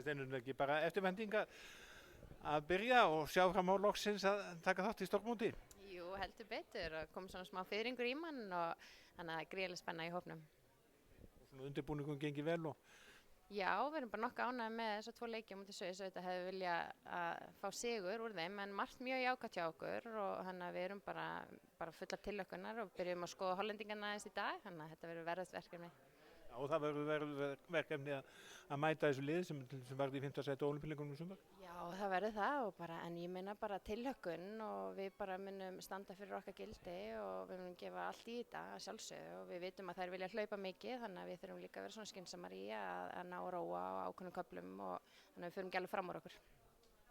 Það er ekki bara eftirvænting að byrja og sjá fram á loksins að taka þátt í stórmóti. Jú, heldur betur og kom svona smá fiðringur í mann og þannig að það er gríðarlega spenna í hópnum. Og svona undirbúningum gengið vel og Já, við erum bara nokkuð ánægðir með þessa 2 leiki á móti Sviss. Auðvitað hefði viljað að fá sigur úr þeim en margt mjög jákvætt hjá okkur og þannig að við erum bara fullar tilhlökkunar og byrjum að skoða Hollendingana aðeins í dag, þannig að þetta verður verðugt verkefni. Já, og það verður verkefni að mæta þessu lið sem varði í 5. sæti á Ólympíuleikunum í sumar. Já, það verður það en ég meina bara tilhlökkun og við bara munum standa fyrir okkar gildi og við munum gefa allt í þetta að sjálfsögðu og við vitum að þær vilja hlaupa mikið þannig að við þurfum líka að vera svona skynsamar í að ná að róa á ákveðnum köflum og þannig að við förum ekki alveg fram úr okkur.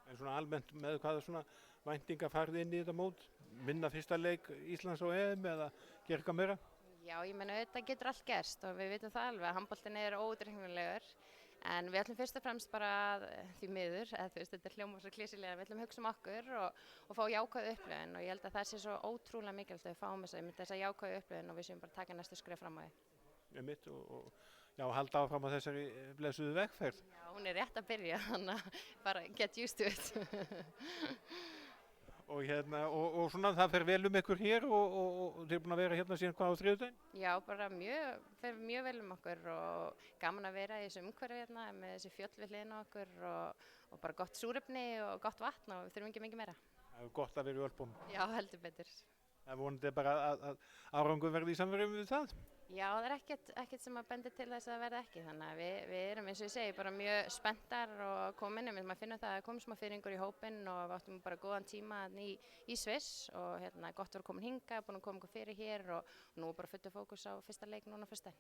En svona almennt með hvaða svona væntingar farið inn í þetta mót? Vinna fyrsta leik Íslands á EM eða gera eitthvað meira? Já, ég meina auðvitað getur allt gerst og við vitum það alveg að handboltinn er óútreiknanlegur en við ætlum fyrst og fremst bara því miður, þetta er hljómar svo klísilega, við ætlum að hugsa okkur og fá jákvæðu upplifun og ég held að það sé svo ótrúlega mikilvægt að við fáum þessa jákvæðu upplifun og við séum bara að taka næstu skref fram á því. Einmitt og halda áfram á þessari blessuðu vegferð. Já, hún er rétt að byrja, þannig að bara get used to it. Og svona það fer vel ykkur hér og þið er búin að vera hérna síðan hvað á þriðjudaginn? Já, bara fer mjög vel okkur og gaman að vera í þessu umhverfi hérna með þessi fjöll við hliðina á okkur og bara gott súrefni og gott vatn og við þurfum ekki mikið meira. Það er gott að vera í Ölpunum. Já, heldur betur. Það er vonandi bara að árangur verði í samverðum við það? Já, það er ekkert sem að bendi til þess að það verði ekki, þannig að við erum eins og ég segi bara mjög spenntar og komin inn, maður finnur það að koma smá fiðringur í hópinn og við áttum bara góðan tíma í Sviss og gott að vera komin hingað, búin að koma okkur fyrir hér og nú bara fullu fókus á fyrsta leik núna á föstudaginn.